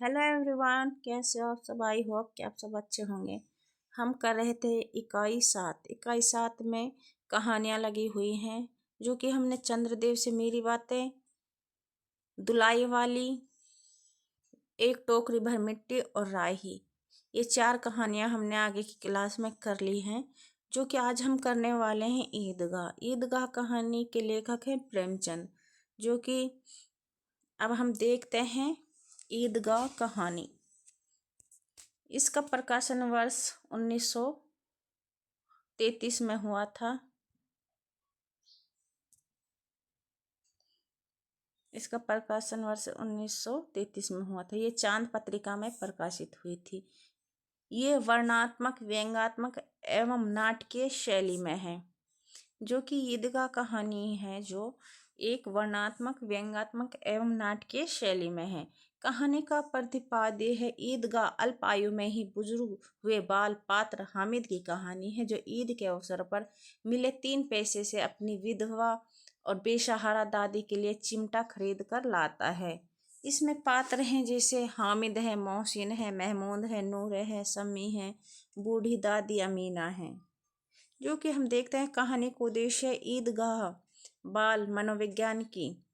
Hello everyone, कैसे हो आप सब। आई होप कि आप सब अच्छे होंगे। हम कर रहे थे इकाई सात में कहानियाँ लगी हुई हैं जो कि हमने चंद्रदेव से मेरी बातें, दुलाई वाली, एक टोकरी भर मिट्टी और राही, ये 4 कहानियाँ हमने आगे की क्लास में कर ली हैं। जो कि आज हम करने वाले हैं ईदगाह कहानी के लेखक हैं प्रेमचंद। जो कि अब हम देखते हैं ईदगाह कहानी। इसका प्रकाशन वर्ष 1933 में हुआ था। इसका प्रकाशन वर्ष 1933 में हुआ था। ये चांद पत्रिका में प्रकाशित हुई थी। ये वर्णनात्मक, व्यंग्यात्मक एवं नाटकीय शैली में है। जो कि ईदगाह कहानी है जो एक वर्णनात्मक, व्यंग्यात्मक एवं नाटकीय शैली में है। कहानी का प्रतिपाद्य है ईदगाह अल्प आयु में ही बुजुर्ग हुए बाल पात्र हामिद की कहानी है, जो ईद के अवसर पर मिले 3 पैसे से अपनी विधवा और बेसहारा दादी के लिए चिमटा खरीद कर लाता है। इसमें पात्र हैं जैसे हामिद है, मोहसिन है, महमूद है, नूर है, समी है, बूढ़ी दादी अमीना है। जो कि हम देखते हैं कहानी का उद्देश्य ईदगाह बाल मनोविज्ञान की।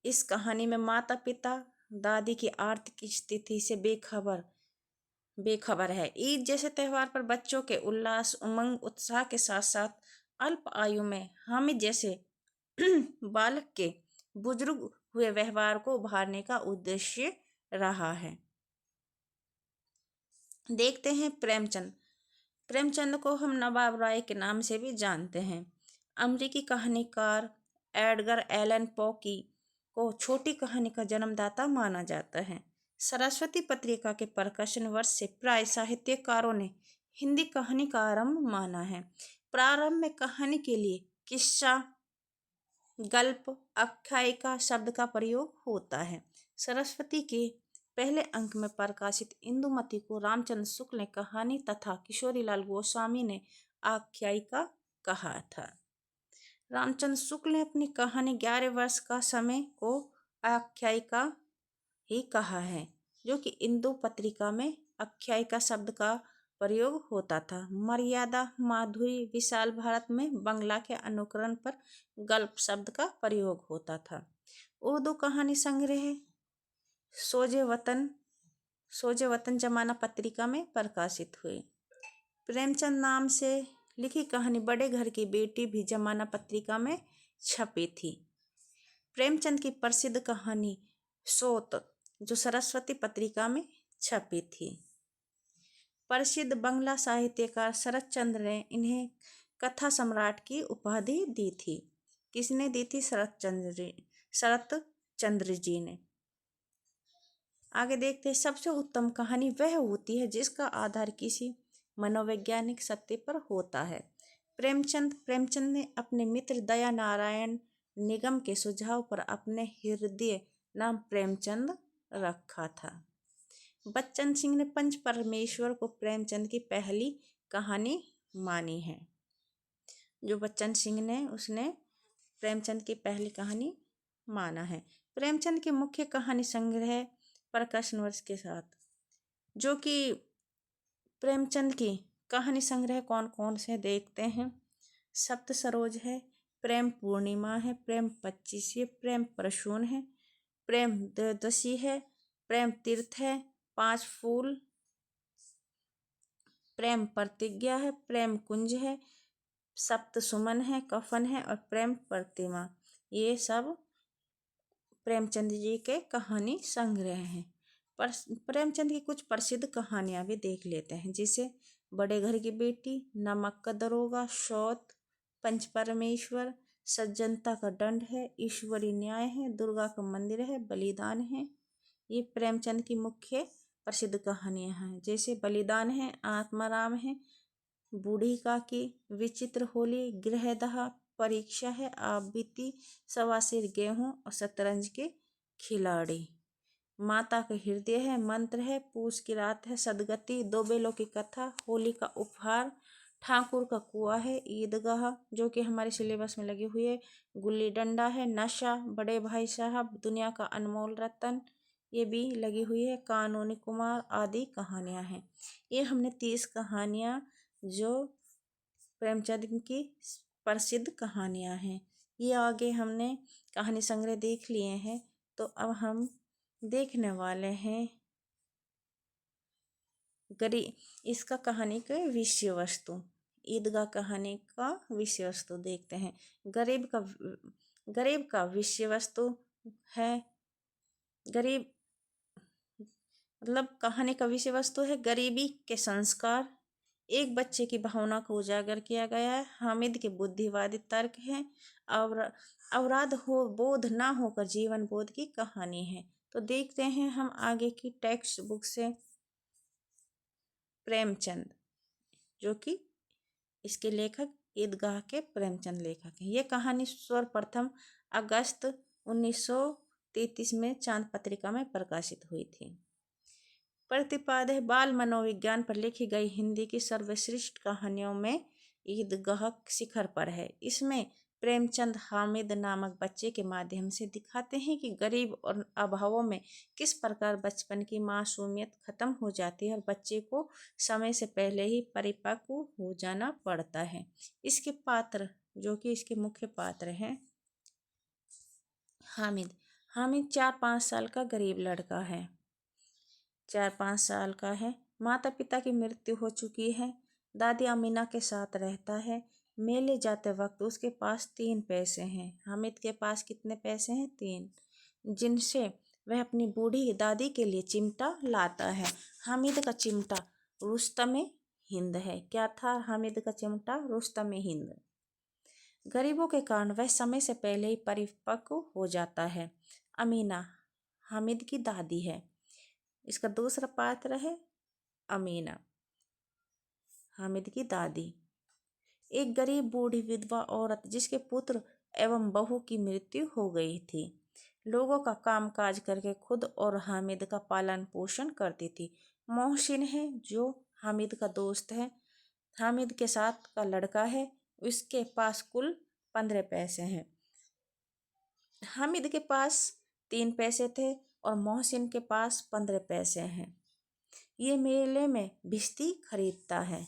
इस कहानी में माता पिता दादी की आर्थिक स्थिति से बेखबर है। ईद जैसे त्यौहार पर बच्चों के उल्लास, उमंग, उत्साह के साथ साथ अल्प आयु में हामिद जैसे बालक के बुजुर्ग हुए व्यवहार को उभारने का उद्देश्य रहा है। देखते हैं प्रेमचंद को हम नवाब राय के नाम से भी जानते हैं। अमेरिकी कहानीकार एडगर एलन पो को छोटी कहानी का जन्मदाता माना जाता है। सरस्वती पत्रिका के प्रकाशन वर्ष से प्राय साहित्यकारों ने हिंदी कहानी का आरंभ माना है। प्रारंभ में कहानी के लिए किस्सा, गल्प, आख्यायिका शब्द का प्रयोग होता है। सरस्वती के पहले अंक में प्रकाशित इंदुमती को रामचंद्र शुक्ल ने कहानी तथा किशोरीलाल गोस्वामी ने आख्यायिका कहा था। रामचंद्र शुक्ल ने अपनी कहानी 11 वर्ष का समय को आख्यायिका ही कहा है। जो कि इंदु पत्रिका में आख्यायिका शब्द का प्रयोग होता था। मर्यादा, माधुरी, विशाल भारत में बंगला के अनुकरण पर गल्प शब्द का प्रयोग होता था। उर्दू कहानी संग्रह सोजे वतन जमाना पत्रिका में प्रकाशित हुए। प्रेमचंद नाम से लिखी कहानी बड़े घर की बेटी भी जमाना पत्रिका में छपी थी। प्रेमचंद की प्रसिद्ध कहानी सोत जो सरस्वती पत्रिका में छपी थी। प्रसिद्ध बंगला साहित्यकार शरत चंद्र ने इन्हें कथा सम्राट की उपाधि दी थी। किसने दी थी? शरत चंद्र जी ने। आगे देखते हैं। सबसे उत्तम कहानी वह होती है जिसका आधार किसी मनोवैज्ञानिक सत्य पर होता है। प्रेमचंद ने अपने मित्र दया नारायण निगम के सुझाव पर अपने हृदय नाम प्रेमचंद रखा था। बच्चन सिंह ने पंच परमेश्वर को प्रेमचंद की पहली कहानी मानी है। जो बच्चन सिंह ने उसने प्रेमचंद की पहली कहानी माना है। प्रेमचंद के मुख्य कहानी संग्रह प्रकाशन वर्ष के साथ। जो कि प्रेमचंद की कहानी संग्रह कौन कौन से देखते हैं। सप्त सरोज है, प्रेम पूर्णिमा है, प्रेम 25 है, प्रेम प्रसून है, प्रेम त्रयोदशी है, प्रेम तीर्थ है, 5 फूल, प्रेम प्रतिज्ञा है, प्रेम कुंज है, सप्त सुमन है, कफन है और प्रेम प्रतिमा। ये सब प्रेमचंद जी के कहानी संग्रह हैं। प्रेमचंद की कुछ प्रसिद्ध कहानियां भी देख लेते हैं, जैसे बड़े घर की बेटी, नमक का दरोगा, शौत, पंच परमेश्वर, सज्जनता का दंड है, ईश्वरी न्याय है, दुर्गा का मंदिर है, बलिदान है। ये प्रेमचंद की मुख्य प्रसिद्ध कहानियां हैं। जैसे बलिदान है, आत्माराम है, बूढ़ी काकी, विचित्र होली, गृहदाह, परीक्षा है, आप बीती, सवासिर गेहूं और शतरंज के खिलाड़ी। माता का हृदय है, मंत्र है, पूस की रात है, सदगति, दो बेलों की कथा, होली का उपहार, ठाकुर का कुआ है, ईदगाह जो कि हमारे सिलेबस में लगी हुई है, गुल्ली डंडा है, नशा, बड़े भाई साहब, दुनिया का अनमोल रतन, ये भी लगी हुई है। कानूनी कुमार आदि कहानियाँ हैं। ये हमने 30 कहानियाँ जो प्रेमचंद की प्रसिद्ध कहानियाँ हैं। ये आगे हमने कहानी संग्रह देख लिए हैं। तो अब हम देखने वाले हैं इसका कहानी का विषय वस्तु। ईदगाह कहानी का विषय वस्तु देखते हैं। गरीब का विषय वस्तु है। गरीब मतलब कहानी का विषय वस्तु है गरीबी के संस्कार। एक बच्चे की भावना को उजागर किया गया है। हामिद के बुद्धिवादी तर्क हैं। और अवराध हो बोध ना होकर जीवन बोध की कहानी है। तो देखते हैं हम आगे की टेक्स्ट बुक से प्रेमचंद, जो कि इसके लेखक ईदगाह के प्रेमचंद लेखक हैं। ये कहानी सर्वप्रथम अगस्त 1933 में चांद पत्रिका में प्रकाशित हुई थी। प्रतिपाद है बाल मनोविज्ञान पर लिखी गई हिंदी की सर्वश्रेष्ठ कहानियों में ईदगाह शिखर पर है। इसमें प्रेमचंद हामिद नामक बच्चे के माध्यम से दिखाते हैं कि गरीब और अभावों में किस प्रकार बचपन की मासूमियत खत्म हो जाती है और बच्चे को समय से पहले ही परिपक्व हो जाना पड़ता है। इसके पात्र, जो कि इसके मुख्य पात्र हैं, हामिद। हामिद 4-5 साल का गरीब लड़का है। 4-5 साल का है। माता पिता की मृत्यु हो चुकी है। दादी अमीना के साथ रहता है। मेले जाते वक्त उसके पास 3 पैसे हैं। हामिद के पास कितने पैसे हैं? 3, जिनसे वह अपनी बूढ़ी दादी के लिए चिमटा लाता है। हामिद का चिमटा रुस्तमे हिंद है। क्या था हामिद का चिमटा? रुस्तमे हिंद। गरीबों के कारण वह समय से पहले ही परिपक्व हो जाता है। अमीना हामिद की दादी है। इसका दूसरा पात्र है अमीना, हामिद की दादी। एक गरीब बूढ़ी विधवा औरत जिसके पुत्र एवं बहू की मृत्यु हो गई थी। लोगों का कामकाज करके खुद और हामिद का पालन पोषण करती थी। मोहसिन है, जो हामिद का दोस्त है। हामिद के साथ का लड़का है। उसके पास कुल 15 पैसे हैं। हामिद के पास 3 पैसे थे और मोहसिन के पास 15 पैसे हैं। ये मेले में भिश्ती खरीदता है।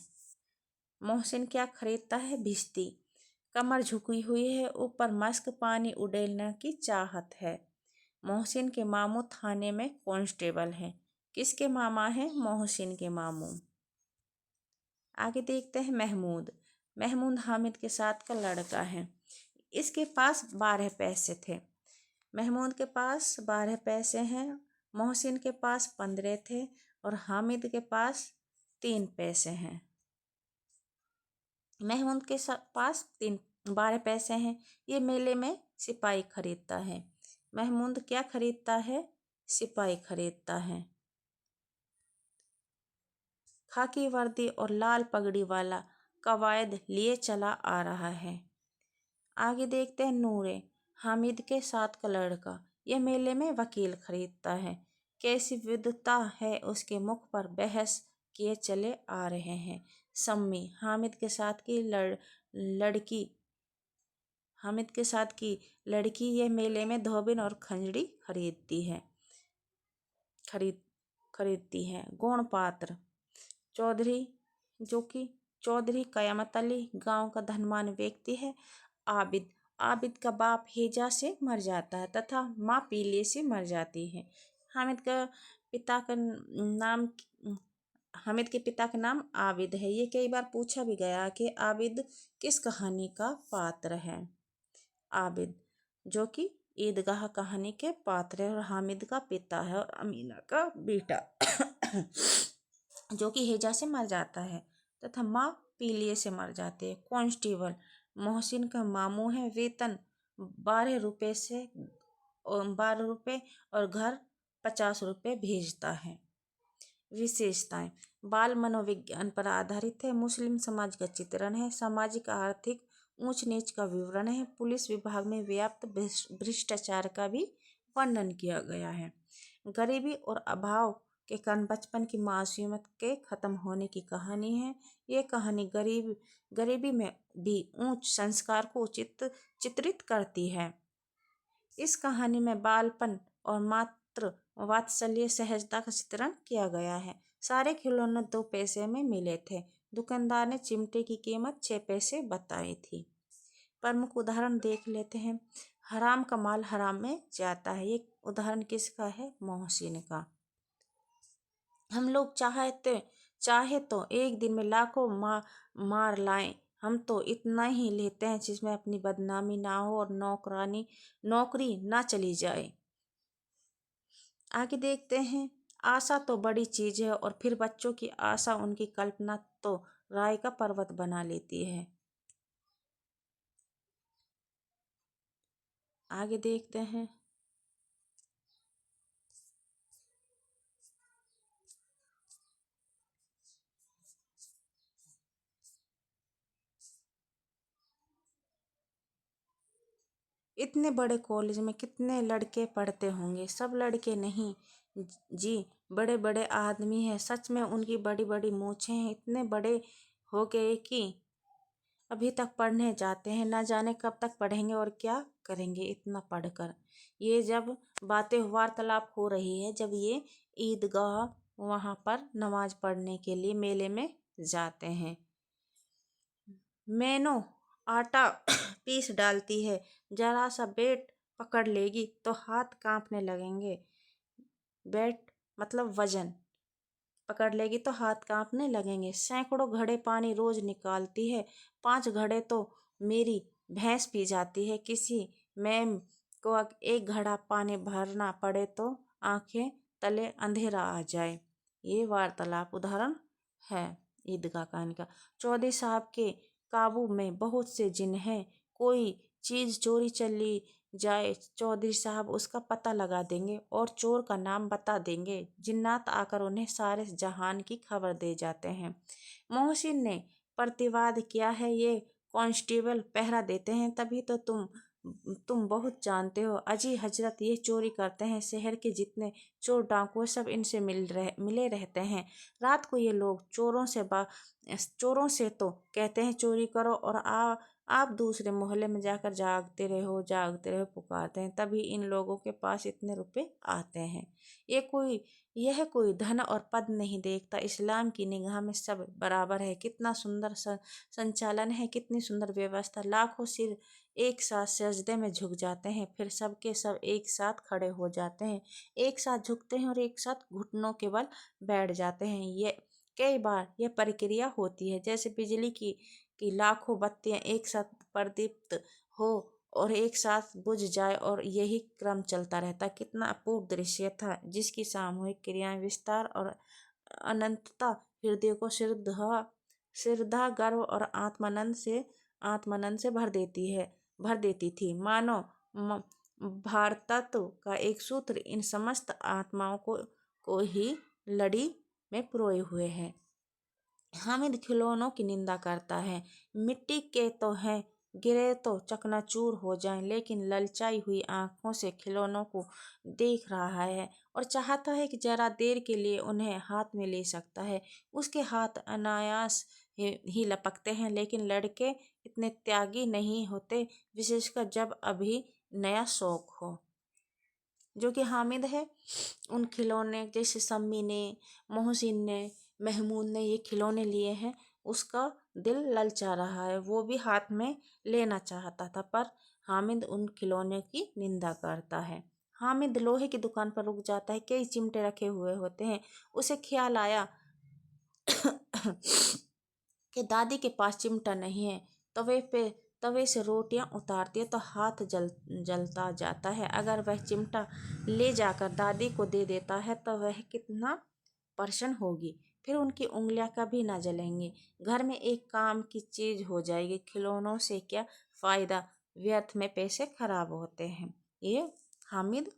मोहसिन क्या खरीदता है? भिश्ती। कमर झुकी हुई है, ऊपर मस्क पानी उड़ेलने की चाहत है। मोहसिन के मामू थाने में कांस्टेबल हैं। किसके मामा हैं? मोहसिन के मामू। आगे देखते हैं महमूद। महमूद हामिद के साथ का लड़का है। इसके पास 12 पैसे थे। महमूद के पास 12 पैसे हैं। मोहसिन के पास 15 थे और हामिद के पास 3 पैसे हैं। महमूद के पास 12 पैसे हैं। ये मेले में सिपाही खरीदता है। महमूद क्या खरीदता है? सिपाही खरीदता है। खाकी वर्दी और लाल पगड़ी वाला कवायद लिए चला आ रहा है। आगे देखते हैं नूरे, हामिद के साथ का लड़का। यह मेले में वकील खरीदता है। कैसी विद्वता है उसके मुख पर बहस किए चले आ रहे हैं। सम्मी, हामिद के साथ की लड़की हामिद के साथ की लड़की यह मेले में धोबिन और खंजड़ी खरीदती है। गौण पात्र चौधरी, जो कि चौधरी कयामत अली गांव का धनवान व्यक्ति है। आबिद का बाप हेजा से मर जाता है तथा माँ पीले से मर जाती है। हामिद के पिता का नाम आबिद है। ये कई बार पूछा भी गया कि आबिद किस कहानी का पात्र है। आबिद, जो कि ईदगाह कहानी के पात्र है और हामिद का पिता है और अमीना का बेटा जो कि हेजा से मर जाता है तथा माँ पीलिए से मर जाती है। कांस्टेबल मोहसिन का मामू है। वेतन 12 रुपये और घर 50 रुपये भेजता है। विशेषताएं बाल मनोविज्ञान पर आधारित है। मुस्लिम समाज का चित्रण है। सामाजिक आर्थिक ऊंच नीच का विवरण है। पुलिस विभाग में व्याप्त भ्रष्टाचार का भी वर्णन किया गया है। गरीबी और अभाव के कारण बचपन की मासूमियत के खत्म होने की कहानी है। ये कहानी गरीबी में भी ऊंच संस्कार को चित्रित करती है। इस कहानी में बालपन और मातृ वात्सल्य सहजता का चित्रण किया गया है। सारे खिलौने 2 पैसे में मिले थे। दुकानदार ने चिमटे की कीमत 6 पैसे बताई थी। प्रमुख उदाहरण देख लेते हैं। हराम का माल हराम में जाता है। ये उदाहरण किसका है? मोहसिन का। हम लोग चाहे तो एक दिन में लाखों मार लाएं, हम तो इतना ही लेते हैं जिसमें अपनी बदनामी ना हो और नौकरी ना चली जाए। आगे देखते हैं। आशा तो बड़ी चीज है और फिर बच्चों की आशा, उनकी कल्पना तो राय का पर्वत बना लेती है। आगे देखते हैं। इतने बड़े कॉलेज में कितने लड़के पढ़ते होंगे? सब लड़के नहीं जी, बड़े बड़े आदमी हैं। सच में उनकी बड़ी बड़ी मूछें हैं। इतने बड़े हो गए कि अभी तक पढ़ने जाते हैं। ना जाने कब तक पढ़ेंगे और क्या करेंगे इतना पढ़कर। ये जब बातें वार्तालाप हो रही है, जब ये ईदगाह वहाँ पर नमाज पढ़ने के लिए मेले में जाते हैं। मैनो आटा पीस डालती है, जरा सा बेट पकड़ लेगी तो हाथ कांपने लगेंगे। बेट मतलब वजन, पकड़ लेगी तो हाथ कांपने लगेंगे। सैकड़ों घड़े पानी रोज निकालती है, 5 घड़े तो मेरी भैंस पी जाती है। किसी मैम को एक घड़ा पानी भरना पड़े तो आंखें तले अंधेरा आ जाए। ये वार्तालाप उदाहरण है ईदगाह कहानी का। चौधरी साहब के काबू में बहुत से जिन हैं। कोई चीज चोरी चली जाए, चौधरी साहब उसका पता लगा देंगे और चोर का नाम बता देंगे। जिन्नात आकर उन्हें सारे जहान की खबर दे जाते हैं। मोहसिन ने प्रतिवाद किया है, ये कांस्टेबल पहरा देते हैं, तभी तो तुम बहुत जानते हो। अजी हजरत, ये चोरी करते हैं। शहर के जितने चोर डाकू सब इनसे मिले रहते हैं। रात को ये लोग चोरों से तो कहते हैं चोरी करो, और आप दूसरे मोहल्ले में जाकर जागते रहो पुकारते हैं। तभी इन लोगों के पास इतने रुपए आते हैं। यह कोई धन और पद नहीं देखता। इस्लाम की निगाह में सब बराबर है। कितना सुंदर संचालन है, कितनी सुंदर व्यवस्था। लाखों सिर एक साथ सजदे में झुक जाते हैं, फिर सबके सब एक साथ खड़े हो जाते हैं, एक साथ झुकते हैं और एक साथ घुटनों के बल बैठ जाते हैं। ये कई बार यह प्रक्रिया होती है जैसे बिजली की लाखों बत्तियां एक साथ प्रदीप्त हो और एक साथ बुझ जाए, और यही क्रम चलता रहता। कितना अपूर्व दृश्य था, जिसकी सामूहिक क्रियाएं, विस्तार और अनंतता हृदय को श्रद्धा, गर्व और आत्मानंद से भर देती थी। मानो भारतत्व का एक सूत्र इन समस्त आत्माओं को ही लड़ी में पिरोए हुए है। हामिद खिलौनों की निंदा करता है। मिट्टी के तो हैं, गिरे तो चकनाचूर हो जाएं, लेकिन ललचाई हुई आंखों से खिलौनों को देख रहा है और चाहता है कि जरा देर के लिए उन्हें हाथ में ले सकता है। उसके हाथ अनायास ही लपकते हैं, लेकिन लड़के इतने त्यागी नहीं होते, विशेषकर जब अभी नया शौक हो, जो कि हामिद है। उन खिलौने जैसे सम्मी ने, मोहसिन ने, महमूद ने ये खिलौने लिए हैं, उसका दिल ललचा रहा है। वो भी हाथ में लेना चाहता था, पर हामिद उन खिलौने की निंदा करता है। हामिद लोहे की दुकान पर रुक जाता है। कई चिमटे रखे हुए होते हैं। उसे ख्याल आया कि दादी के पास चिमटा नहीं है। तवे से रोटियां उतारती है तो हाथ जलता जाता है। अगर वह चिमटा ले जाकर दादी को दे देता है तो वह कितना प्रसन्न होगी। फिर उनकी उंगलियां कभी ना जलेंगी। घर में एक काम की चीज हो जाएगी। खिलौनों से क्या फायदा, व्यर्थ में पैसे खराब होते हैं। ये हामिद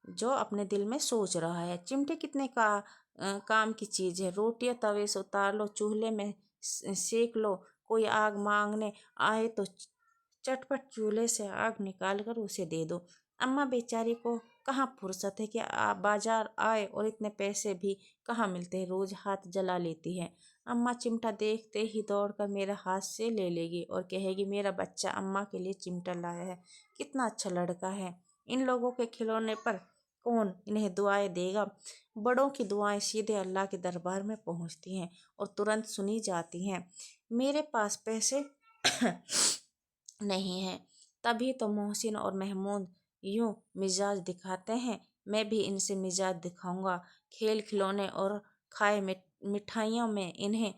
जो अपने दिल में सोच रहा है। चिमटे कितने काम की चीज है। रोटियां तवे से उतार लो, चूल्हे में सेक लो। कोई आग मांगने आए तो चटपट चूल्हे से आग निकाल कर उसे दे दो। अम्मा बेचारी को कहाँ फुर्सत है कि बाजार आए, और इतने पैसे भी कहाँ मिलते हैं, रोज हाथ जला लेती है। अम्मा चिमटा देखते ही दौड़कर मेरे हाथ से ले लेगी और कहेगी, मेरा बच्चा अम्मा के लिए चिमटा लाया है, कितना अच्छा लड़का है। इन लोगों के खिलौने पर कौन इन्हें दुआएं देगा। बड़ों की दुआएं सीधे अल्लाह के दरबार में पहुंचती हैं और तुरंत सुनी जाती हैं। मेरे पास पैसे नहीं हैं, तभी तो मोहसिन और महमूद यूं मिजाज दिखाते हैं। मैं भी इनसे मिजाज दिखाऊंगा। खेल खिलौने और खाए मिठाइयों में इन्हें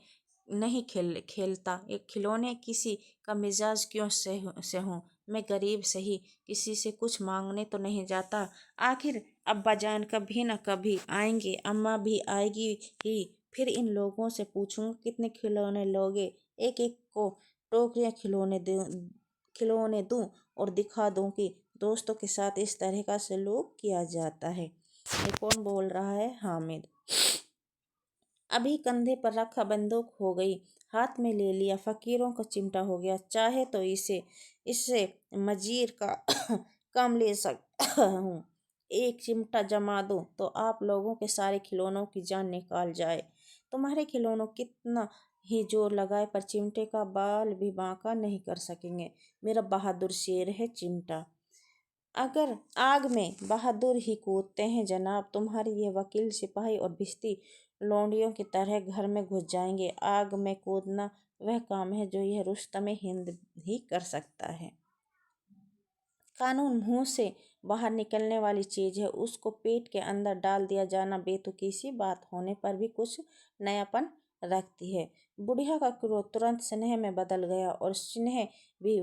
नहीं खेलता। एक खिलौने किसी का मिजाज क्यों से हूँ। मैं गरीब सही, किसी से कुछ मांगने तो नहीं जाता। आखिर अब्बा जान कभी न कभी आएंगे, अम्मा भी आएगी ही। फिर इन लोगों से पूछूंगा कितने खिलौने लोगे। एक एक को टोकरियां खिलौने दूं और दिखा दूं कि दोस्तों के साथ इस तरह का सलूक किया जाता है। ये कौन बोल रहा है? हामिद। अभी कंधे पर रखा बंदूक हो गई, हाथ में ले लिया, फकीरों का चिमटा हो गया। चाहे तो इससे मजीर का काम ले सकता हूँ। एक चिमटा जमा दूं तो आप लोगों के सारे खिलौनों की जान निकाल जाए। तुम्हारे खिलौनों कितना ही जोर लगाए पर चिमटे का बाल भी बांका नहीं कर सकेंगे। मेरा बहादुर शेर है चिमटा। अगर आग में बहादुर ही कूदते हैं जनाब, तुम्हारे ये वकील सिपाही और भिश्ती लौंडियों की तरह घर में घुस जाएंगे। आग में कूदना वह काम है जो यह रुस्तम हिंद ही कर सकता है। कानून मुंह से बाहर निकलने वाली चीज है, उसको पेट के अंदर डाल दिया जाना बेतुकी सी बात होने पर भी कुछ नयापन रखती है। बुढ़िया का क्रोध तुरंत स्नेह में बदल गया, और स्नेह भी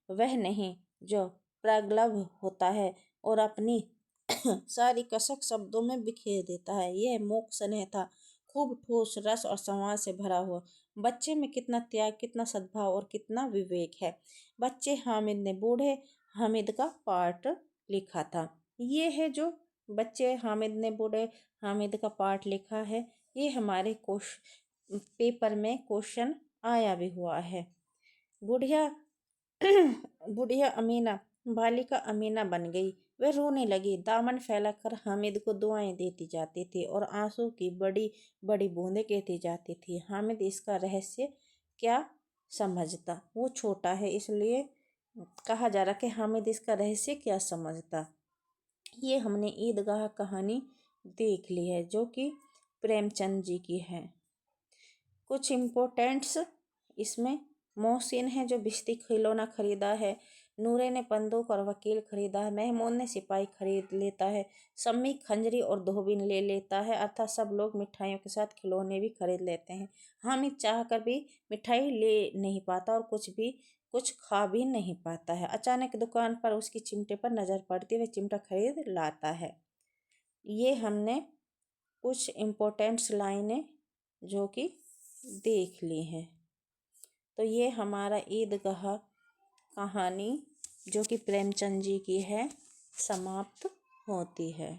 वह नहीं जो प्रगल्भ होता है और अपनी सारी कसक शब्दों में बिखेर देता है। यह मूक स्नेह था, खूब ठोस रस और संवाद से भरा हुआ। बच्चे में कितना त्याग, कितना सद्भाव और कितना विवेक है। बच्चे हामिद ने बूढ़े हामिद का पार्ट लिखा था। ये है जो बच्चे हामिद ने बूढ़े हामिद का पार्ट लिखा है। ये हमारे पेपर में क्वेश्चन आया भी हुआ है। बुढ़िया बुढ़िया अमीना बालिका अमीना बन गई। वह रोने लगी, दामन फैलाकर हामिद को दुआएं देती जाती थी और आंसू की बड़ी बड़ी बूंदें कहती जाती थी। हामिद इसका रहस्य क्या समझता? वो छोटा है, इसलिए कहा जा रहा कि हामिद इसका रहस्य क्या समझता। ये हमने ईदगाह कहानी देख ली है जो कि प्रेमचंद जी की है। कुछ इम्पोर्टेंट्स इसमें मोहसिन है जो बिस्ती खिलौना खरीदा है, नूरे ने बंदूक और वकील खरीदा है, महमूद ने सिपाही खरीद लेता है, सम्मी खंजरी और धोबिन ले लेता है। अर्थात सब लोग मिठाइयों के साथ खिलौने भी खरीद लेते हैं। हामिद चाह कर भी मिठाई ले नहीं पाता और कुछ खा भी नहीं पाता है। अचानक दुकान पर उसकी चिमटे पर नज़र पड़ती है, वह चिमटा खरीद लाता है। ये हमने कुछ इम्पोर्टेंट्स लाइनें जो कि देख ली हैं। तो ये हमारा ईदगाह कहानी जो कि प्रेमचंद जी की है समाप्त होती है।